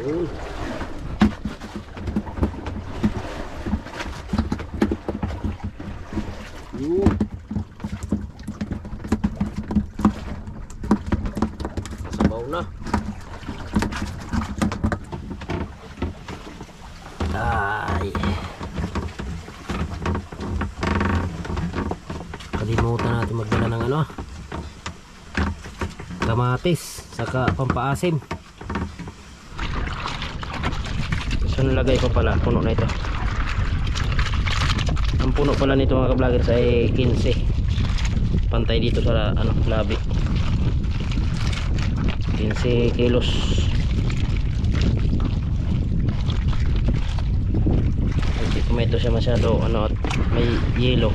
Yun. Yun. Sabaw na. Ay. Kalimutan natin magdala ng ano, kamatis saka pampaasim. So nilagay ko pala, puno na ito. Ang puno pala nito mga ka-vloggers ay 15. Pantay dito sa ano, labi. 15 kilos. Hindi kumento siya masyado ano, at may yelo.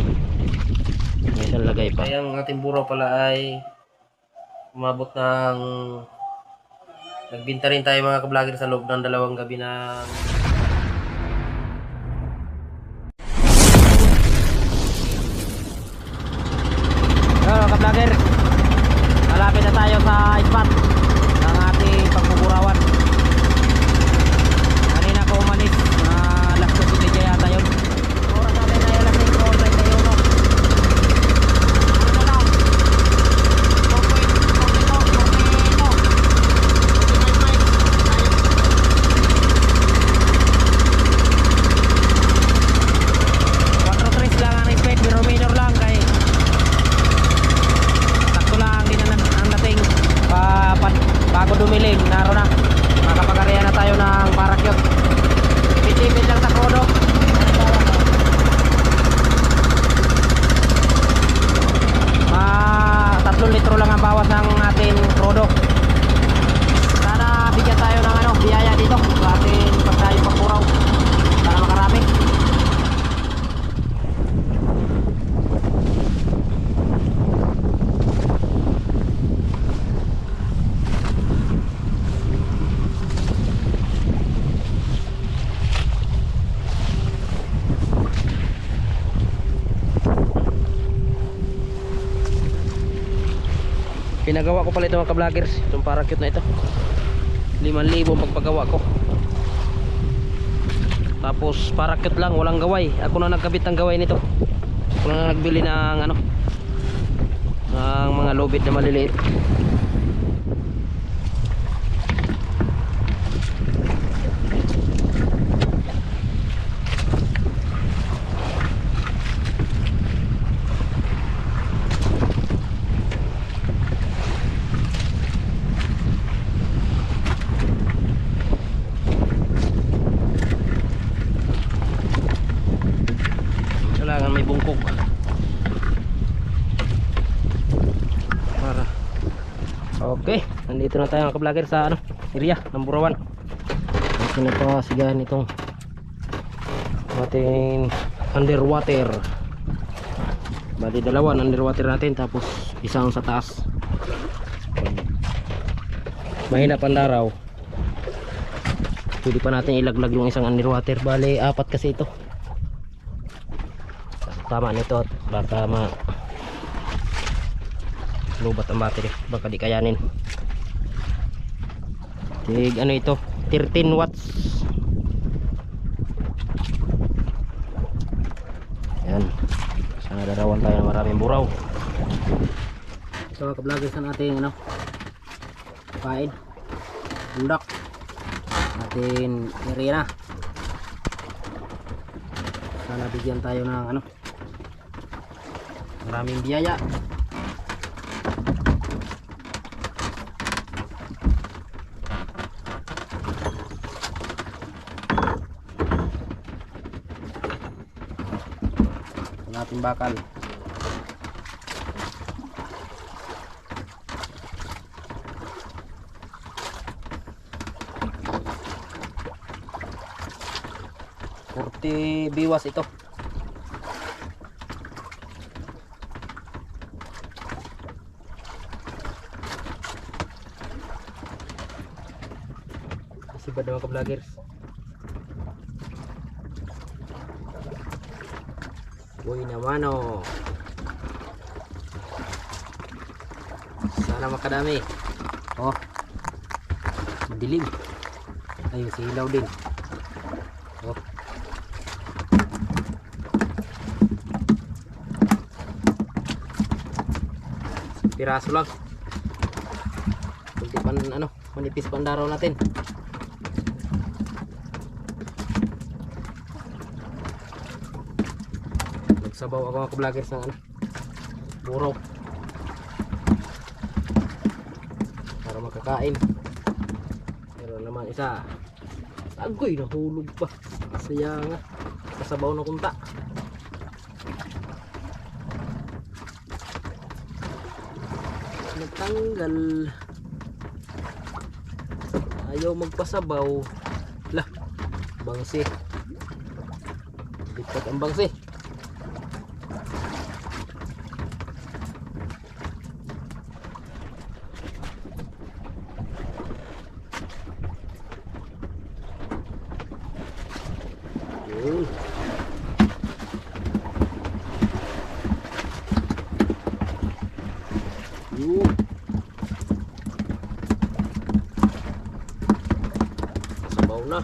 May isang lagay pa. Kaya ang ating buraw pala ay umabot ng, nagbinta rin tayo mga ka-vlogger sa loob ng 2 gabi na mga ka-vlogger. Malapit na tayo sa spot ng ating pagbuburawan. Kanina ko umalis na alas 2:30 yata yun. Oras natin ay alas 5:31 na yun, no? Ano na lang? 4-3 lang ang speed, pero minor lang kay bago dumilim, naro na makapag-area na tayo ng parakyot. Tipid lang sa krodo. 3 litro lang ang bawas ng ating krodo. Sana bigyan tayo ng ano, biyaya dito sa ating pagdayo pagpuraw. Sana makarami. Pinagawa ko pala ito mga ka-vloggers, itong parakyut na ito. 5,000 pagpagawa ko. Tapos parakyut lang, walang gaway. Ako na nagkabit ng gaway nito. Ako na nagbili ng ano, ng mga lubid na maliliit. Kailangan may bungkog para. Okay, nandito na tayo mga ka-vlogger sa ano, area ng Burawan. Ito na pa sigahan itong ating underwater. Bali 2 underwater natin, tapos isang sa taas. Mahina pandaraw, pwede pa natin ilaglag yung isang underwater. Bali 4 kasi ito. Tama nito at baka lubat ang battery, baka di kayanin. Ano ito, 13 watts. Yan, sana darawan tayo ng maraming buraw. So ka-vloggers na natin ano, kain bundak natin area na. Sana bigyan tayo ng ano, maraming biyaya. Ito natin bakal. Biwas ito. Kasi ba mga ka-vloggers? Uy naman oh. Sana makadami. Oh, madilim. Ayun, silaw din. Oh. Piraso lang. Kunti pan ano, manipis pandaraw natin. Nagsabaw ako mga vloggers ng ano, buraw. Para makakain. Meron naman isa. Agoy, nahulog pa. Saya nga. Kasabaw na kunta. Natanggal. Ayaw magpasabaw. Lah, bangsi. Bitat ang bangsi. Yun. Yun. Sabaw na.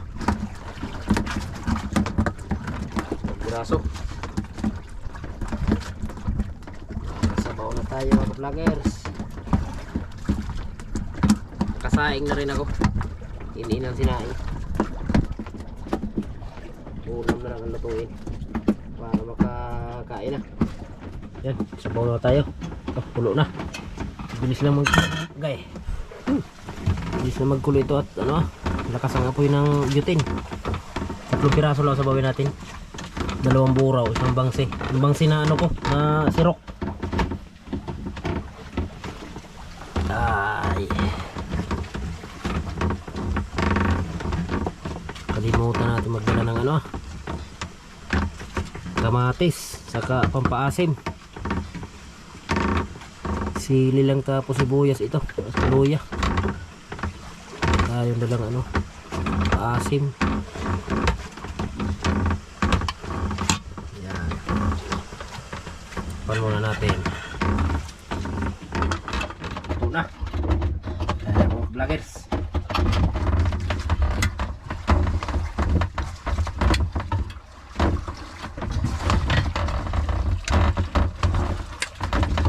Pagbraso. Sabaw na tayo mga vloggers. Kasaing na rin ako. Iniin ang sinaing. Ulam na lang ang lutuin para makakain na. Yan, sabaw na tayo. Oh, pulo na. Bilis lang gay. Bilis na magkulo ito at ano, lakas ang apoy ng butane. 3 piraso lang sabawin natin. 2 buraw, isang bangsi. Yung bangsi na ano ko, na sirok. Ay. Kalimutan natin magdala ng ano, kamatis, saka pampaasim. Sili lang tapos sibuyas ito, luya. Ayun na lang ano, paasim. Yan. Pan muna natin. Ito na. Mga vloggers.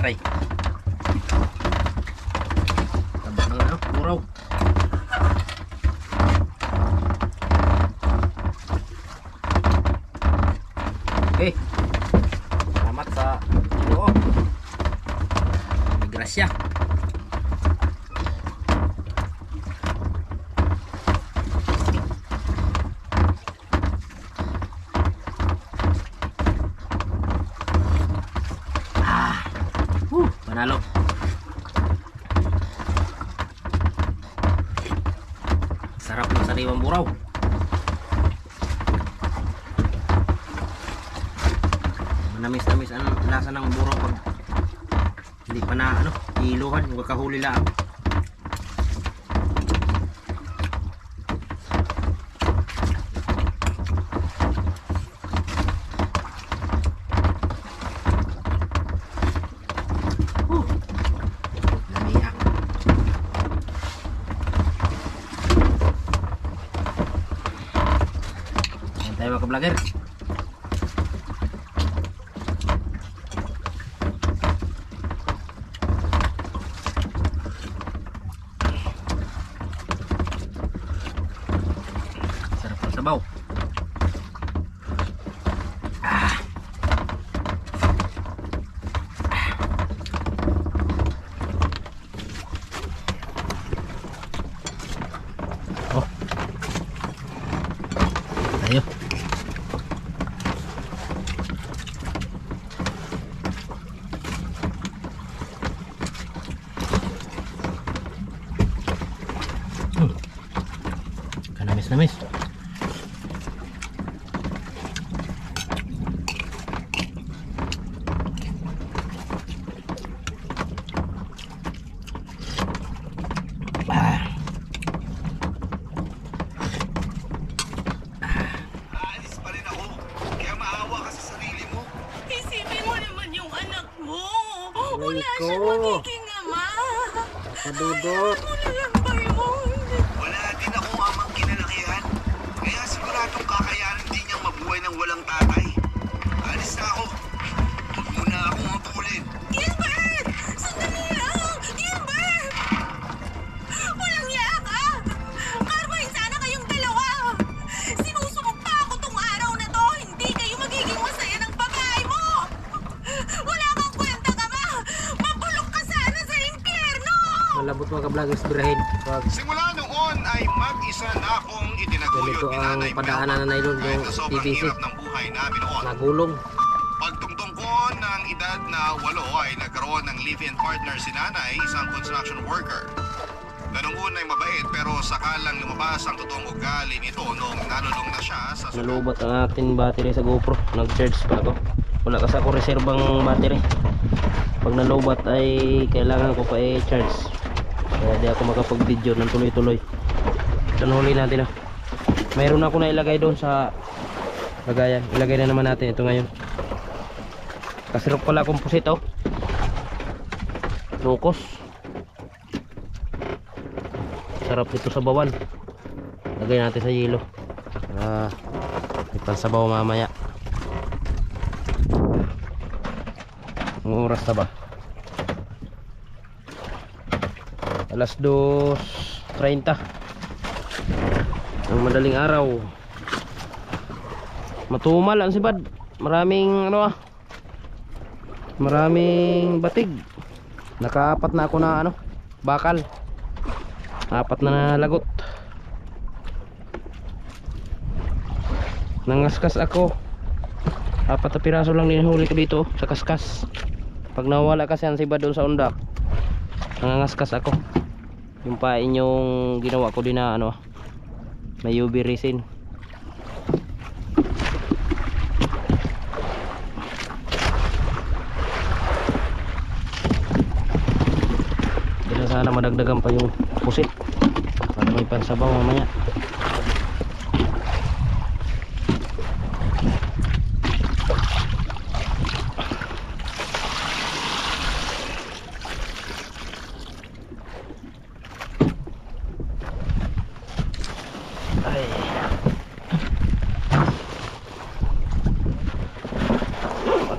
Aray. Tabak ng ano, buraw. Okay. Salamat sa Ginoo. May grasya. Panalo. Sarap ng sariwang buraw. Manamis-namis ang lasa ng buraw pag hindi pa na ano, iluhan, yung kakahuli lang. Tayo mga vlogger. Sarap ng sabaw. Oh. Tayo. Kanamis-namis. Aalis pa rin ako. Kaya maawa ka sa sarili mo. Isipin mo naman yung anak mo. Aray Wala ko. siyang magiging ama. Padudot. Ano na lang ba yun? Wala din akong amang kinalakihan. siguradong kakayanin din niyang mabuhay ng walang tatay. Alis na ako. Huwag mo na akong habulin. Gilbert! Sandali lang! Gilbert! Walang yak ah! Carmine, sana kayong dalawa! Sinusubok pa ako tong araw na to! Hindi kayo magiging masaya ng babae mo! Wala kang kwenta ka ba? Mabulok ka sana sa impyerno! Malabot mga ka-vloggers, birahin. Wag. Simula noon ay mag-isa na akong itinaguyod Ganito ni ang Nanay padaanan na nylon Dahil ng sa sobrang TBC. hirap ng buhay namin noon. Nagulong. Pagtungtong ko ng edad na 8 ay nagkaroon ng live-in partner si Nanay, isang construction worker. Na nung una ay mabait pero sakalang lumabas ang totoong ugali nito noong nalulong na siya sa Nalubat ang ating battery sa GoPro. Nag-charge pa ako. Wala kasi ako reserbang battery. Pag nalubat ay kailangan ko pa i-charge. Kaya di ako makapag-video ng tuloy-tuloy. Ito huli natin. Mayroon ako na ilagay doon sa lagayan. Ilagay na naman natin ito ngayon. Kasirap pala composite oh. Lukos. Sarap nito sa bawan. Lagay natin sa yelo. Ipansabaw mamaya. Ang oras na ba? Alas 2:30 ang madaling araw. Matumal ang sibad. Maraming maraming batig. Nakaapat na ako na bakal. 4 na lagot. Nangaskas ako. 4 na piraso lang ninahuli ko dito sa kaskas. Pag nawala kasi ang sibad doon sa undak, nangangaskas ako. Yung pain yung ginawa ko din na may UV resin. Dito sana madagdagan pa yung pusit para may pansabaw mamaya.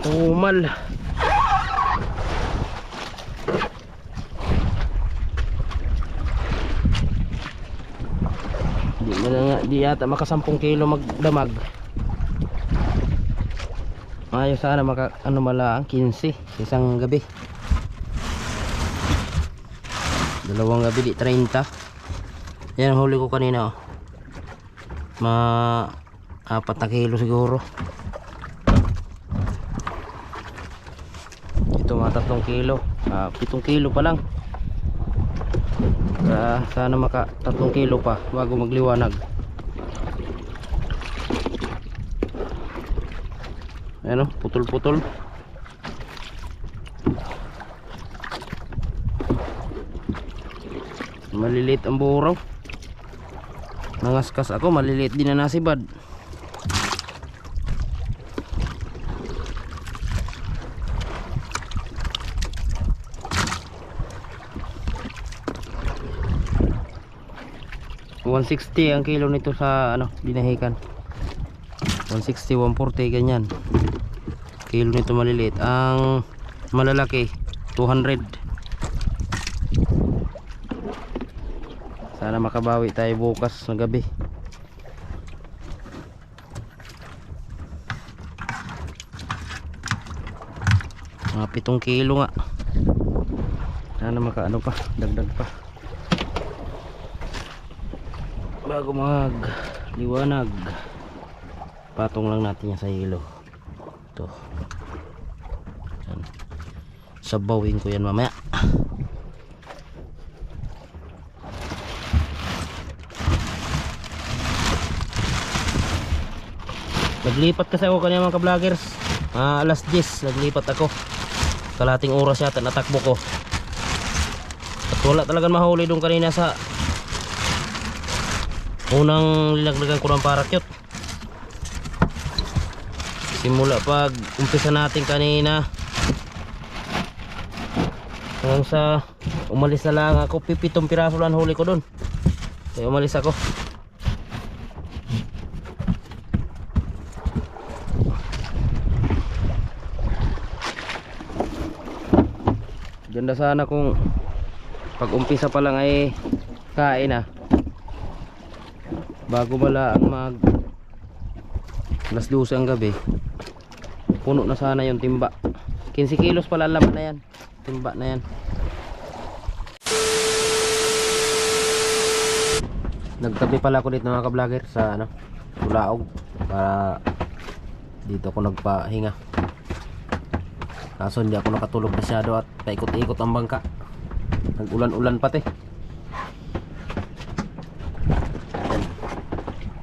Matumal. Di yata maka 10 kilo magdamag. Ayos sana maka malaang 15 isang gabi. 2 gabi di 30. Yan ang huli ko kanina 4 na kilo siguro. Ito mga 3 kilo. 7 kilo pa lang. Sana maka 3 kilo pa bago magliwanag. Ayan putol-putol. Maliliit ang buraw. Nangaskas ako, maliliit din na nasibad. $160 ang kilo nito sa binahikan. 160, 140 ganyan. Kilo nito maliliit. Ang malalaki 200. Sana makabawi tayo bukas na gabi. Mga 7 kilo nga. Sana makaano pa, dagdag pa. Bago magliwanag, patong lang natin yan sa hilo. Ito. Yan. Sabawin ko yan mamaya. Naglipat kasi ako kanina mga ka-vloggers. Alas 10 naglipat ako. Kalating oras yata natakbo ko. At wala talagang mahuli doon kanina sa unang linaglagan ko ng parakyot. Simula pag umpisa natin kanina hanggang sa umalis na lang ako, 7 piraso lang huli ko doon. Kaya umalis ako. Ganda sana kung pag umpisa pa lang ay kain na. Bago pala ang mag alas 12 ang gabi. Puno na sana yung timba. 15 kilos pala ang laman na yan. Timba na yan. Nagtabi pala ako dito mga ka-vlogger sa ano, Bulaog para dito ako nagpahinga. Kaso hindi ako nakatulog masyado at paikot-ikot ang bangka. Nag-ulan-ulan pati.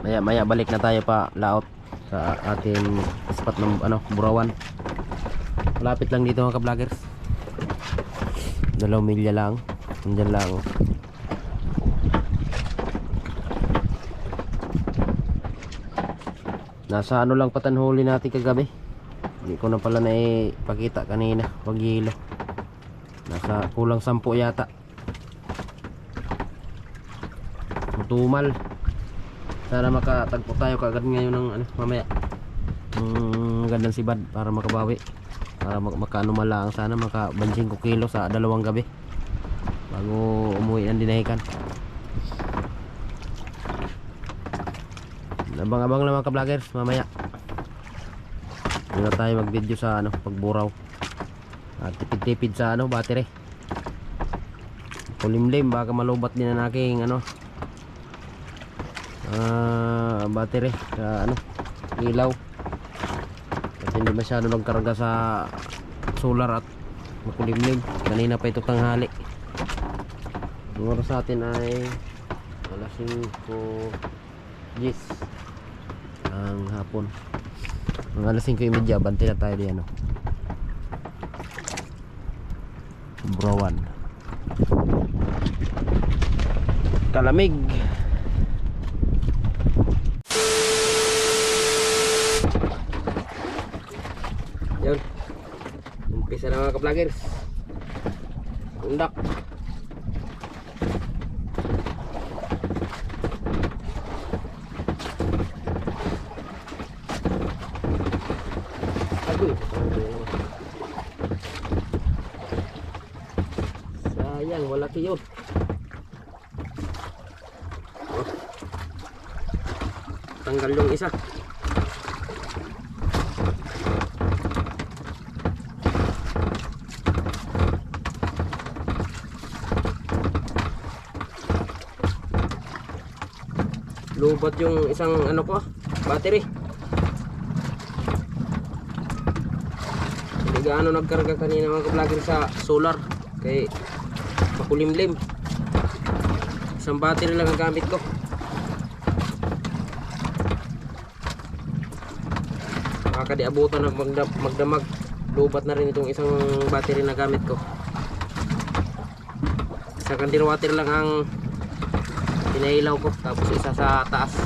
Maya balik na tayo pa laot sa ating spot ng ano, Burawan. Malapit lang dito mga ka-vloggers. 2 milya lang. Nandiyan lang. Nasa ano lang patanhuli natin kagabi. Hindi ko na pala naipakita kanina. Wag hilo. Nasa kulang 10 yata. Tumal. Sana makatagpo tayo kagad ngayon ng ano, mamaya. Gandang sibad para makabawi. Para makaano malaang sana makabansing ko kilo sa 2 gabi. Bago umuwi ng dinahikan. Abang-abang lang mga ka-vloggers mamaya. Hindi na tayo mag-video sa ano, pagburaw. At tipid-tipid sa ano, battery. Kulimlim baka malubat din ang aking ano, battery sa ano, ilaw. At hindi masyado nagkarga sa solar at makulimlim. Kanina pa ito tanghali. Ang oras sa atin ay alas 5:10 ang hapon. Ang alas 5:30 bante na tayo diyan, no? Burawan. Kalamig. Yun. Umpisa na mga ka-vloggers. Undak. Sayang, wala kiyot. Tanggal yung isa. Lubat yung isang ano ko, battery. Hindi gaano nagkarga kanina mga ka-vlogger sa solar. Kaya makulimlim. Isang battery lang ang gamit ko. Makakadiabutan ng magdamag. Lubat na rin itong isang battery na gamit ko. Isang kandirwater lang ang pinailaw ko, tapos isa sa taas.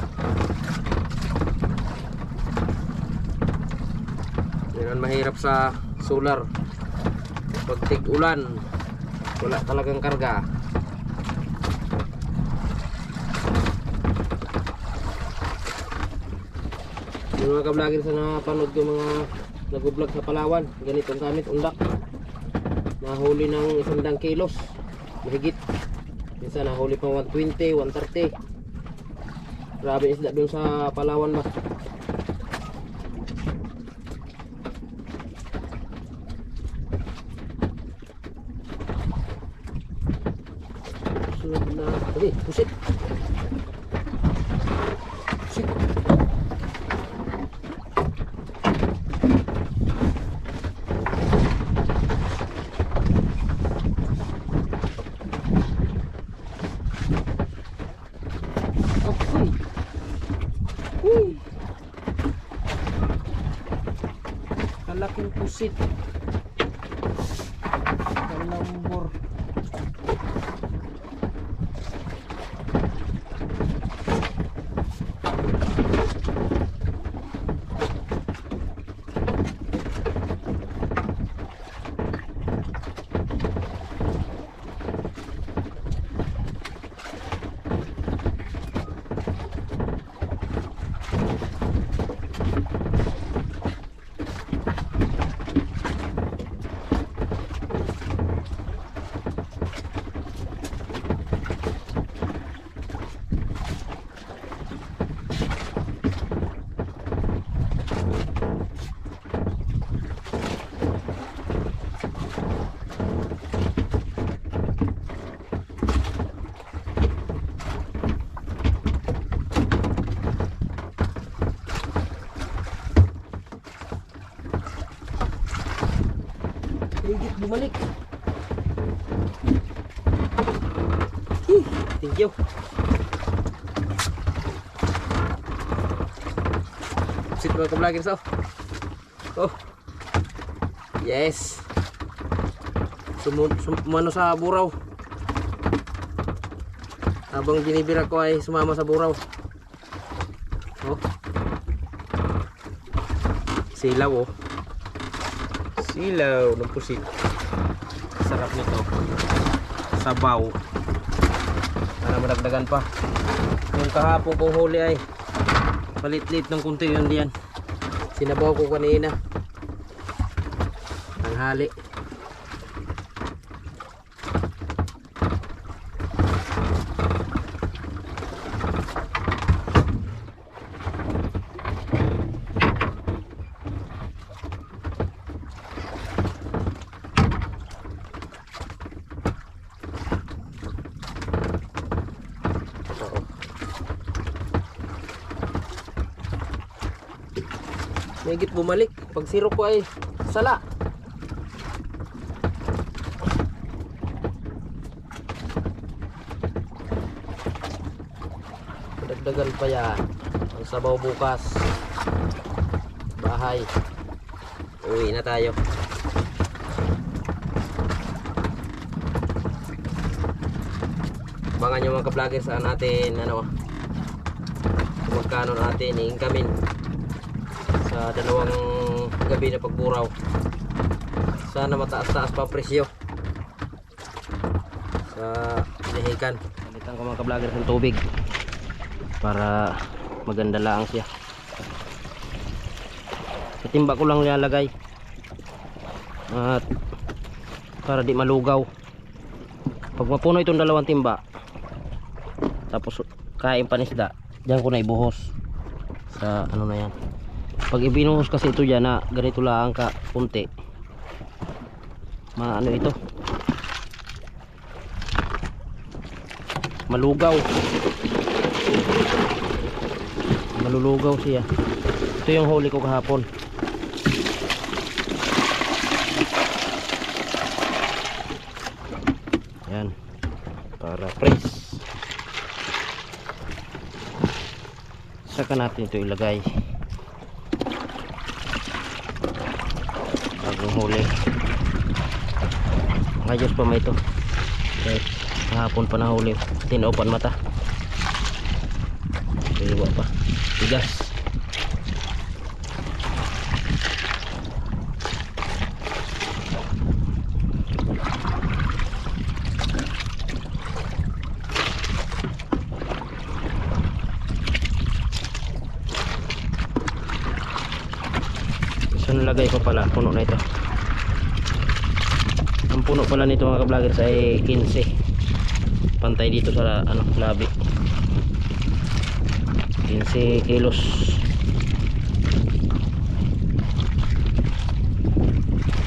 Yan ang mahirap sa solar. Pag tig-ulan, wala talagang karga. Yung mga ka-vlogger sa napanood ko mga nag-vlog sa Palawan, ganitong gamit, undak. Nahuli ng 100 kilos mahigit. Minsan nahuli pa 120, 130. Grabe isda doon sa Palawan ba. Sunod na, okay, pusit. Pusit. Kalaking pusit. Kalambor. bumalik. Thank you. Sit mga ka-vloggers, oh. Oh. Yes. Sumano sa buraw. Habang binibira ko ay sumama sa buraw. Oh. Silaw, oh. Silaw ng pusit. Sarap nito. Sabaw. Para madagdagan pa. Yung kahapon kong huli ay palit-lit ng kunti yun diyan. Sinabaw ko kanina. Tanghali. Higit bumalik. Pag siro ko ay sala. Dagdagan pa yan. Ang sabaw bukas. Bahay. Uwi na tayo. Abangan nyo mga ka-vlogger saan natin ano, magkano natin i-incomein sa dalawang gabi na pagburaw. Sana mataas-taas pa presyo sa lihikan. Palitan ko mga ka-vlogger ng tubig para maganda lang siya. Sa timba ko lang nilalagay at para di malugaw. Pag mapuno itong dalawang timba tapos kain panisda, diyan ko na ibuhos sa ano na yan. Pag ibinuhos kasi ito dyan na ganito lang ka kunti, ano ito, malugaw, malulugaw siya. Ito yung huli ko kahapon. Yan para fresh. Saka natin ito ilagay bagong huli. Ngayos pa may ito kahit kahapon pa nahuli, tinaupan mata, iwa pa tigas. So nalagay ko pala, puno na ito. Ang puno pala nito mga ka-vloggers ay 15. Pantay dito sa ano, labi. 15 kilos.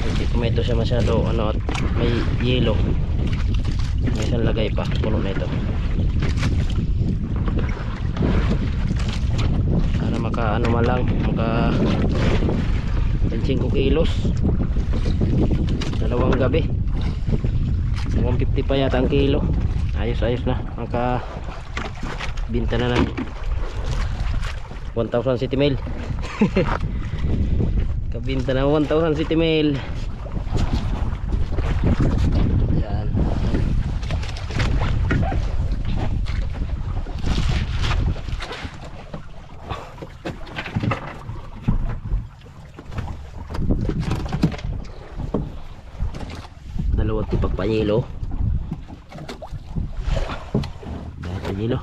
Hindi ko ito siya masyado ano, at may yelo. May isang lagay pa, puno na ito. Para maka ano man lang, maka 5 kilos dalawang gabi. 150 pa yata ang kilo. Ayos na, maka binta na ng 1,000 city mail. Kabinta na 1,000 city mail. Yan. Dalawang tipak panyelo. Dahil panyelo.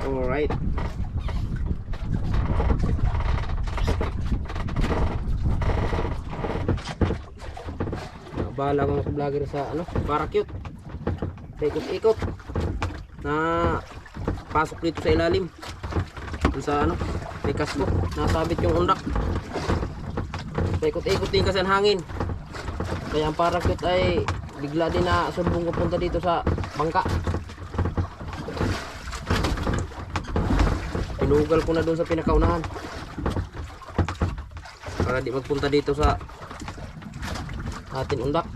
Alright. Bahala ko mga vlogger sa ano, parakeet. Ikot-ikot na pasok dito sa ilalim. Dun sa ano, may kasko, nasabit yung undak. Ikot-ikot din kasi ang hangin. Kaya ang parakeet ay bigla din na sumbong punta dito sa bangka. Pinugal ko na doon sa pinakaunahan para di magpunta dito sa atin undak.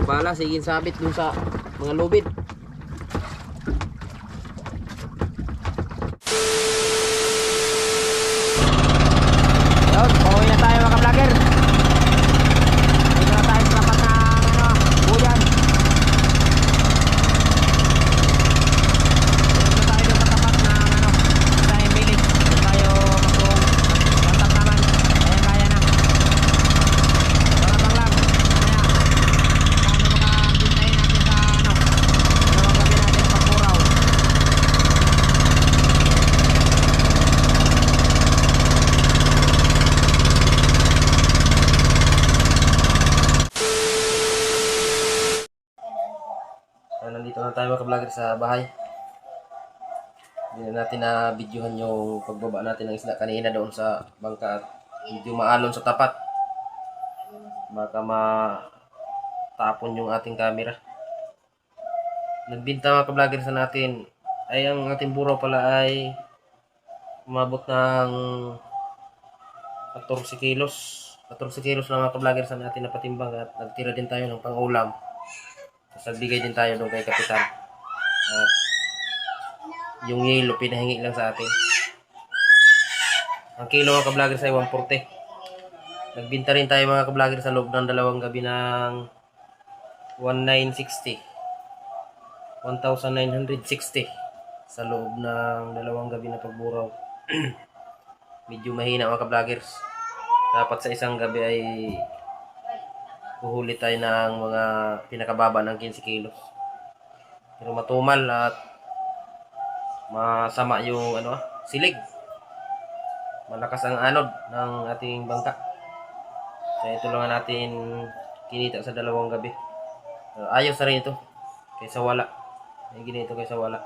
Bala, sige sabit dun sa mga lubid. Yun, pauwi na tayo mga vlogger. Dito na tayo sa tapat ng ano, buyan. Dito na tayo sa tapat ng ano, sa village. Dito tayo magtuong kontak naman. Kaya na. Parabang lang. Nandito na tayo mga vlogger sa bahay. Hindi na natin na videohan yung pagbaba natin ng isda kanina doon sa bangka at medyo maalon sa tapat. Baka matapon yung ating camera. Nagbinta mga vlogger sa natin ay ang ating buraw pala ay umabot ng 14 kilos. 14 kilos na mga vlogger sa natin na patimbang at nagtira din tayo ng pang-ulam. Tapos nagbigay din tayo doon kay Kapitan. At yung yelo pinahingi lang sa atin. Ang kilo mga ka-vlogger ay 140. Nagbinta rin tayo mga ka-vlogger sa loob ng dalawang gabi ng 1960. 1,960 sa loob ng dalawang gabi na pagburaw. Medyo mahina mga ka-vloggers. Dapat sa isang gabi ay huhuli tayo ng mga pinakababa ng 15 kilos. Pero matumal at masama yung ano, silig. Malakas ang anod ng ating bangka. Kaya ito lang natin kinita sa dalawang gabi. Ayos na rin ito kaysa wala. May ginito kaysa wala.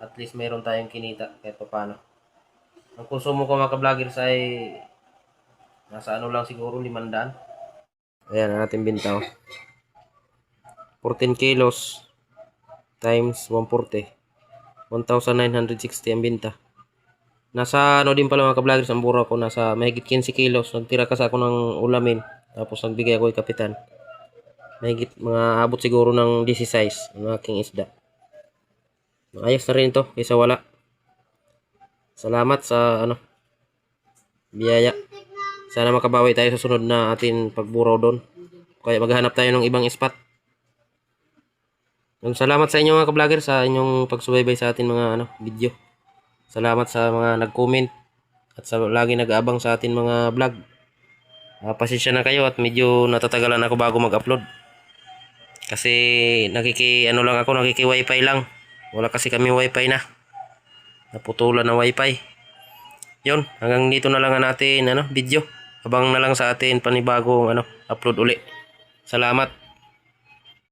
At least mayroon tayong kinita kahit pa paano. Ang konsumo ko mga ka-vloggers ay nasa ano lang siguro 500. Ayan ang ating binta. 14 kilos times 140. 1,960 ang binta. Nasa ano din pala mga ka-vloggers ang buraw ko. Nasa mahigit 15 kilos. Nagtira kasi ako ng ulamin. Tapos nagbigay ako kay Kapitan. Mahigit mga abot siguro ng 16 ang aking isda. Ayos na rin ito kaysa wala. Salamat sa ano, biyaya. Sana makabawi tayo sa sunod na atin pagburaw doon. Kaya maghanap tayo ng ibang spot. Salamat sa inyo mga ka-vlogger sa inyong pagsubaybay sa atin mga ano, video. Salamat sa mga nag-comment at sa lagi nag-aabang sa atin mga vlog. Pasensya na kayo at medyo natatagalan ako bago mag-upload. Kasi nakiki-wifi lang. Wala kasi kami wifi na. Naputulan na wifi. Yun, hanggang dito na lang natin video. Abang na lang sa atin panibagong upload uli. Salamat.